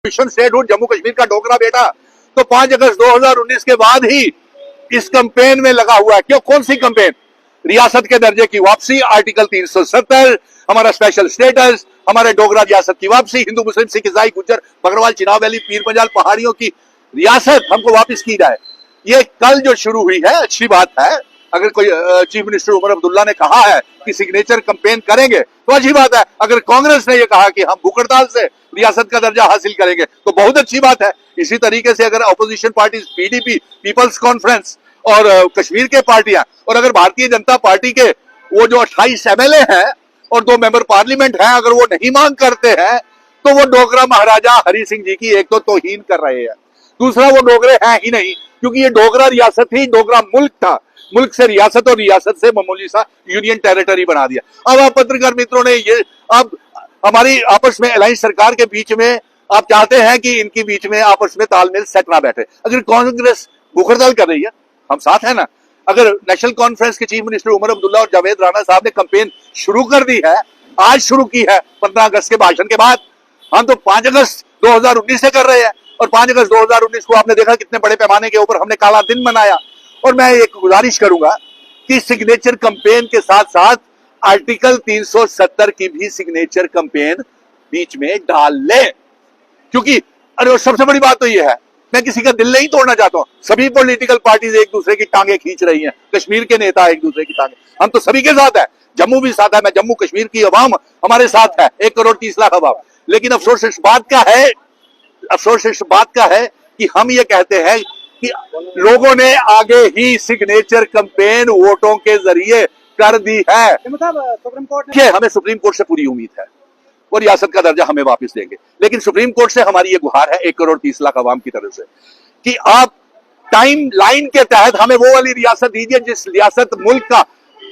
Mission statehood Jammu Kashmir का डोगरा बेटा तो 5 अगस्त 2019 के बाद ही इस कैंपेन में लगा हुआ है। क्यों? कौन सी कैंपेन? रियासत के दर्जे की वापसी, आर्टिकल 370, हमारा स्पेशल स्टेटस, हमारे डोगरा रियासत की वापसी, हिंदू मुस्लिम सिख ईसाई गुज्जर बकरवाल चिनाब वैली पीर पंजाल पहाड़ियों की रियासत हमको वापस की जाए। ये कल जो शुरू हुई है अच्छी बात है। अगर कोई चीफ मिनिस्टर उमर अब्दुल्ला ने कहा है कि सिग्नेचर कैंपेन करेंगे तो अच्छी बात है। अगर कांग्रेस ने यह कहा कि हम भूख हड़ताल से रियासत का दर्जा हासिल करेंगे तो बहुत अच्छी बात है। इसी तरीके से अगर opposition parties PDP, People's conference और कश्मीर के पार्टियां और अगर भारतीय जनता पार्टी के वो जो 28 एमएलए हैं और 2 मेंबर पार्लियामेंट हैं, अगर वो नहीं मांग करते हैं तो वो डोगरा महाराजा हरि सिंह जी की एक तो तौहीन कर रहे हैं, दूसरा वो डोगरे हैं ही नहीं, क्योंकि ये डोगरा रियासत ही डोगरा मुल्क था। मुल्क से रियासत और रियासत से मामूली सा यूनियन टेरिटरी बना दिया। अब आप पत्रकार मित्रों ने ये अब हमारी आपस में अलायंस सरकार के बीच में आप चाहते हैं कि इनके बीच में आपस में तालमेल सेट ना बैठे। अगर कांग्रेस भूख हड़ताल कर रही है, हम साथ है ना। अगर नेशनल कॉन्फ्रेंस के चीफ मिनिस्टर उमर अब्दुल्ला और जावेद राणा साहब ने कैंपेन शुरू कर दी है, आज शुरू की है 15 अगस्त के भाषण के बाद, हम तो 5 अगस्त 2019 से कर रहे हैं और 5 अगस्त 2019 को आपने देखा कितने बड़े पैमाने के ऊपर हमने काला दिन मनाया। और मैं एक गुजारिश करूंगा कि सिग्नेचर कैंपेन के साथ साथ आर्टिकल 370 की भी सिग्नेचर कैंपेन बीच में डाल ले, क्योंकि अरे सबसे बड़ी बात तो यह है, मैं किसी का दिल नहीं तोड़ना चाहता हूं। सभी पॉलिटिकल पार्टीज एक दूसरे की टांगे खींच रही हैं, कश्मीर के नेता एक दूसरे की टांगे, हम तो सभी के साथ है, जम्मू भी साथ है। मैं जम्मू कश्मीर की अवाम हमारे साथ है, 1 करोड़ 30 लाख अवाम। लेकिन अफसोस इस बात का है कि हम ये कहते हैं कि लोगों ने आगे ही सिग्नेचर कैंपेन वोटों के जरिए कर दी है। सुप्रीम कोर्ट ने, हमें सुप्रीम कोर्ट से पूरी उम्मीद है और रियासत का दर्जा हमें वापस देंगे। लेकिन सुप्रीम कोर्ट से हमारी ये गुहार है 1 करोड़ 30 लाख अवाम की तरफ से कि आप टाइम लाइन के तहत हमें वो वाली रियासत दीजिए जिस रियासत मुल्क का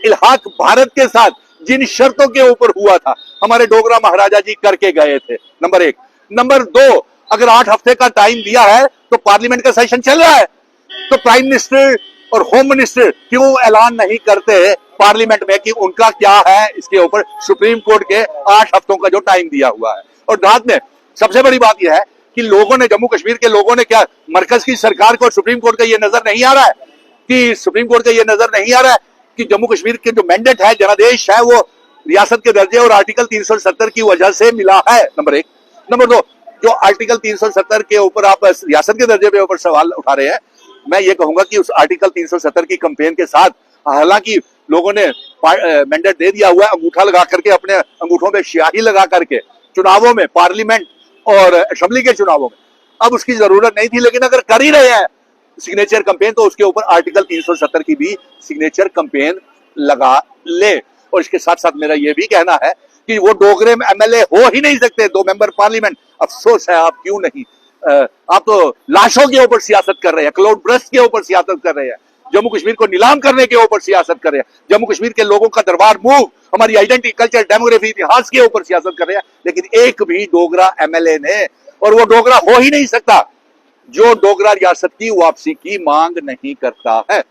इल्हाक भारत के साथ जिन शर्तों के ऊपर हुआ था हमारे डोगरा महाराजा जी करके गए थे। नंबर 1। नंबर 2, अगर 8 हफ्ते का टाइम दिया है तो पार्लियामेंट का सेशन चल रहा है, तो प्राइम मिनिस्टर और होम मिनिस्टर क्यों ऐलान नहीं करते पार्लियामेंट में कि उनका क्या है इसके ऊपर सुप्रीम कोर्ट के 8 हफ्तों का जो टाइम दिया हुआ है। और रात में सबसे बड़ी बात यह है कि लोगों ने, जम्मू कश्मीर के लोगों ने, क्या मरकज की सरकार को सुप्रीम कोर्ट का यह नजर नहीं आ रहा है कि जम्मू कश्मीर के जो मैंडेट है, जनादेश है, वो रियासत के दर्जे और आर्टिकल 370 की वजह से मिला है। नंबर 1। नंबर 2, जो आर्टिकल 370 के ऊपर आप रियासत के दर्जे पे ऊपर सवाल उठा रहे हैं, मैं ये कहूंगा कि उस आर्टिकल 370 की कैंपेन के साथ हालांकि लोगों ने मैंडेट दे दिया हुआ है, अंगूठा लगा करके, अपने अंगूठों पे स्याही लगा करके चुनावों में, पार्लियामेंट और असेंबली के चुनावों में, अब उसकी जरूरत नहीं थी। लेकिन अगर कर ही रहे हैं सिग्नेचर कैंपेन तो उसके ऊपर आर्टिकल 370 की भी सिग्नेचर कैंपेन लगा ले। और इसके साथ साथ मेरा यह भी कहना है कि वो डोगरे में एमएलए हो ही नहीं सकते, 2 मेंबर पार्लियामेंट। अफसोस है आप क्यों नहीं, आप तो लाशों के ऊपर सियासत कर रहे हैं, क्लाउड ब्रस्ट के ऊपर सियासत कर रहे हैं, जम्मू कश्मीर को नीलाम करने के ऊपर सियासत कर रहे हैं, जम्मू कश्मीर के लोगों का दरबार मूव, हमारी आइडेंटिटी, कल्चर, डेमोग्राफी, इतिहास के ऊपर सियासत कर रहे हैं। लेकिन एक भी डोगरा एमएलए ने, और वो डोगरा हो ही नहीं सकता जो डोगरा रियासत की वापसी की मांग नहीं करता है।